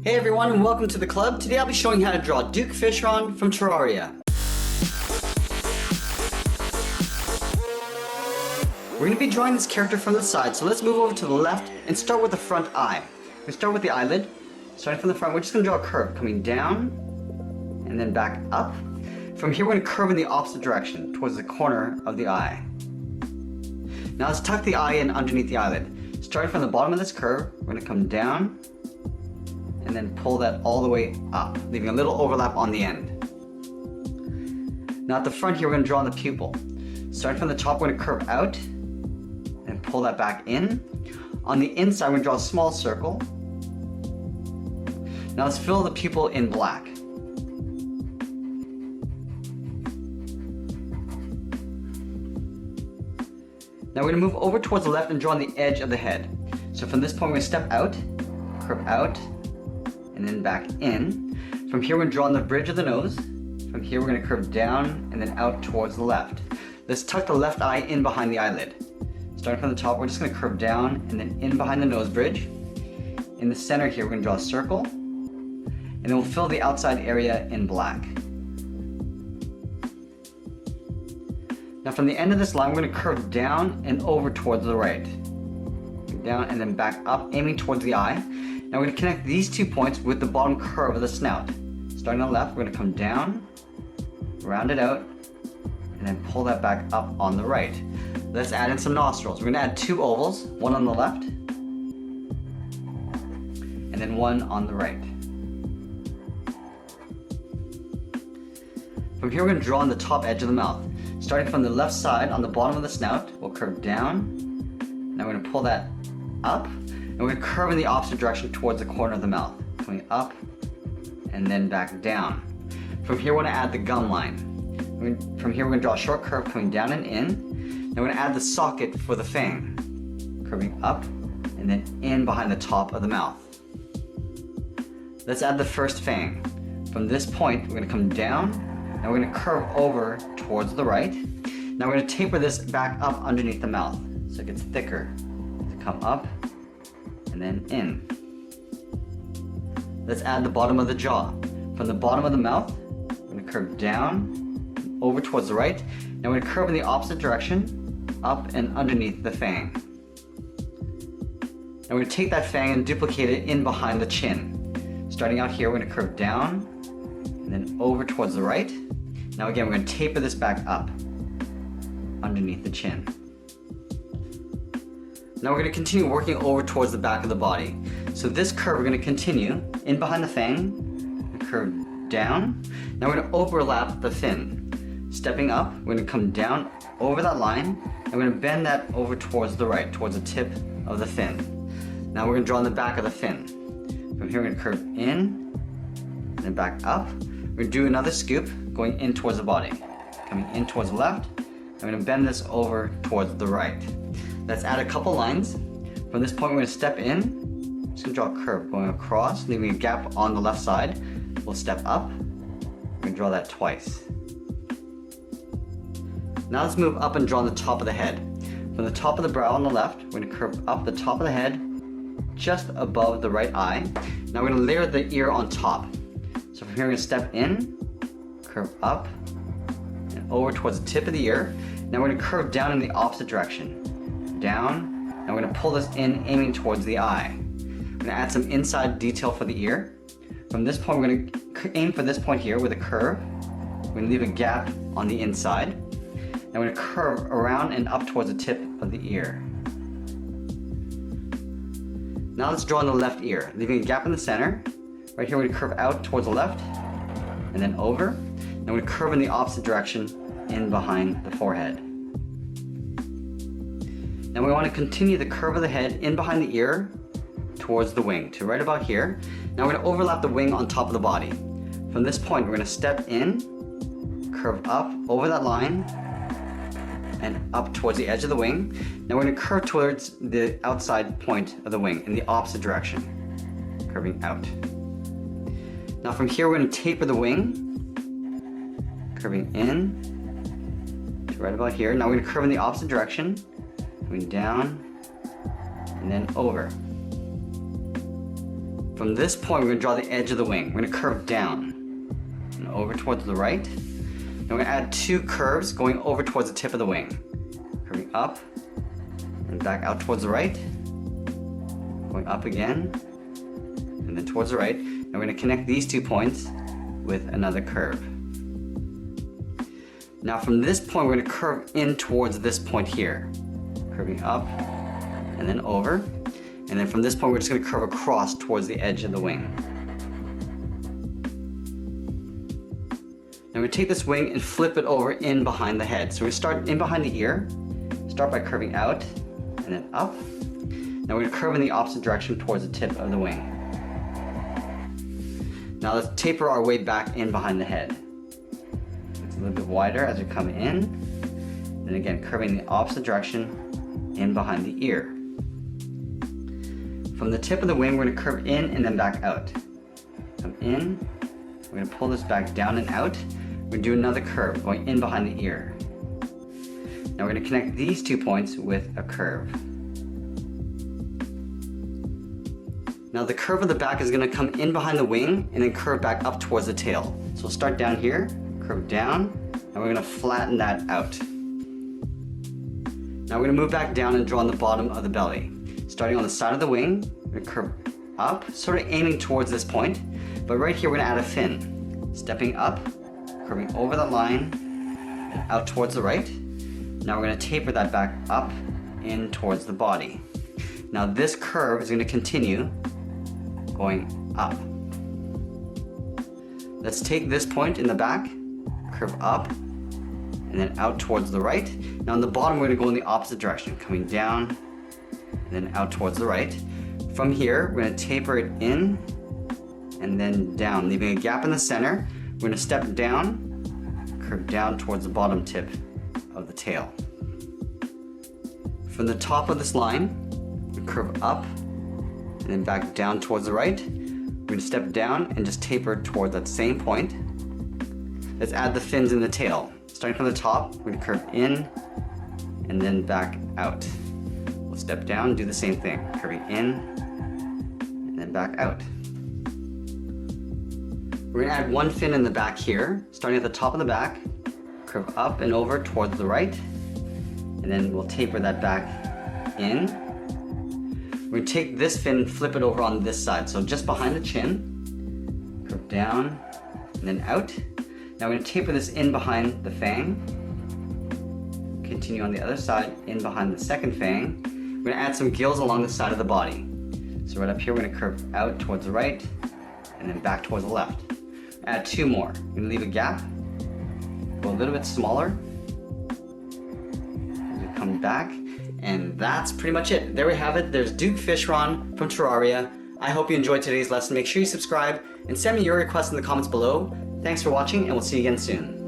Hey everyone, and welcome to the club. Today I'll be showing how to draw Duke Fishron from Terraria. We're going to be drawing this character from the side, so let's move over to the left and start with the front eye. We start with the eyelid. Starting from the front, we're just going to draw a curve coming down and then back up. From here we're going to curve in the opposite direction towards the corner of the eye. Now let's tuck the eye in underneath the eyelid. Starting from the bottom of this curve, we're going to come down and then pull that all the way up, leaving a little overlap on the end. Now at the front here, we're going to draw on the pupil. Starting from the top, we're going to curve out and pull that back in. On the inside, we're going to draw a small circle. Now let's fill the pupil in black. Now we're going to move over towards the left and draw on the edge of the head. So from this point, we're going to step out, curve out, and then back in. From here we're going to draw on the bridge of the nose. From here we're going to curve down and then out towards the left. Let's tuck the left eye in behind the eyelid. Starting from the top, we're just going to curve down and then in behind the nose bridge. In the center here we're going to draw a circle, and then we'll fill the outside area in black. Now from the end of this line we're going to curve down and over towards the right. Down and then back up, aiming towards the eye. Now we're going to connect these 2 points with the bottom curve of the snout. Starting on the left, we're going to come down, round it out, and then pull that back up on the right. Let's add in some nostrils. We're going to add 2 ovals, one on the left, and then one on the right. From here we're going to draw on the top edge of the mouth. Starting from the left side on the bottom of the snout, we'll curve down. Now we're going to pull that up. And we're going to curve in the opposite direction towards the corner of the mouth. Coming up and then back down. From here we're going to add the gum line. From here we're going to draw a short curve coming down and in. Now we're going to add the socket for the fang. Curving up and then in behind the top of the mouth. Let's add the first fang. From this point we're going to come down and we're going to curve over towards the right. Now we're going to taper this back up underneath the mouth so it gets thicker. To come up and then in. Let's add the bottom of the jaw. From the bottom of the mouth, we're going to curve down, over towards the right. Now we're going to curve in the opposite direction, up and underneath the fang. Now we're going to take that fang and duplicate it in behind the chin. Starting out here, we're going to curve down, and then over towards the right. Now again, we're going to taper this back up, underneath the chin. Now we're going to continue working over towards the back of the body. So this curve we're going to continue in behind the fang, curve down. Now we're going to overlap the fin. Stepping up, we're going to come down over that line, and we're going to bend that over towards the right, towards the tip of the fin. Now we're going to draw on the back of the fin. From here we're going to curve in, and then back up. We're going to do another scoop, going in towards the body. Coming in towards the left, and we're going to bend this over towards the right. Let's add a couple lines. From this point we're going to step in. I'm just going to draw a curve going across, leaving a gap on the left side. We'll step up. We're going to draw that twice. Now let's move up and draw on the top of the head. From the top of the brow on the left, we're going to curve up the top of the head, just above the right eye. Now we're going to layer the ear on top. So from here we're going to step in, curve up, and over towards the tip of the ear. Now we're going to curve down in the opposite direction. Down, and we're going to pull this in, aiming towards the eye. We're going to add some inside detail for the ear. From this point, we're going to aim for this point here with a curve. We're going to leave a gap on the inside. And we're going to curve around and up towards the tip of the ear. Now let's draw on the left ear, leaving a gap in the center. Right here, we're going to curve out towards the left, and then over. And we're going to curve in the opposite direction, in behind the forehead. Now we want to continue the curve of the head in behind the ear towards the wing to right about here. Now we're going to overlap the wing on top of the body. From this point we're going to step in, curve up over that line and up towards the edge of the wing. Now we're going to curve towards the outside point of the wing in the opposite direction, curving out. Now from here we're going to taper the wing, curving in to right about here. Now we're going to curve in the opposite direction, going down and then over. From this point, we're going to draw the edge of the wing. We're going to curve down and over towards the right. Then we're going to add 2 curves going over towards the tip of the wing. Curving up and back out towards the right. Going up again and then towards the right. And we're going to connect these 2 points with another curve. Now from this point, we're going to curve in towards this point here. Curving up and then over. And then from this point, we're just going to curve across towards the edge of the wing. Now we take this wing and flip it over in behind the head. So we start in behind the ear, start by curving out and then up. Now we're going to curve in the opposite direction towards the tip of the wing. Now let's taper our way back in behind the head. It's a little bit wider as we come in. And again, curving the opposite direction in behind the ear. From the tip of the wing, we're going to curve in and then back out. Come in, we're going to pull this back down and out. We're going to do another curve going in behind the ear. Now we're going to connect these 2 points with a curve. Now the curve of the back is going to come in behind the wing and then curve back up towards the tail. So we'll start down here, curve down, and we're going to flatten that out. Now we're going to move back down and draw on the bottom of the belly. Starting on the side of the wing, we're going to curve up, sort of aiming towards this point, but right here we're going to add a fin. Stepping up, curving over the line, and out towards the right. Now we're going to taper that back up in towards the body. Now this curve is going to continue going up. Let's take this point in the back, curve up, and then out towards the right. Now on the bottom, we're going to go in the opposite direction, coming down, and then out towards the right. From here, we're going to taper it in and then down, leaving a gap in the center. We're going to step down, curve down towards the bottom tip of the tail. From the top of this line, we curve up and then back down towards the right. We're going to step down and just taper toward that same point. Let's add the fins in the tail. Starting from the top, we're going to curve in and then back out. We'll step down, do the same thing, curving in and then back out. We're going to add 1 fin in the back here, starting at the top of the back, curve up and over towards the right, and then we'll taper that back in. We're going to take this fin and flip it over on this side, so just behind the chin, curve down and then out. Now we're going to taper this in behind the fang, continue on the other side, in behind the second fang. We're going to add some gills along the side of the body. So right up here, we're going to curve out towards the right, and then back towards the left. Add 2 more. We're going to leave a gap, go a little bit smaller, and we come back, and that's pretty much it. There we have it. There's Duke Fishron from Terraria. I hope you enjoyed today's lesson. Make sure you subscribe and send me your requests in the comments below. Thanks for watching, and we'll see you again soon.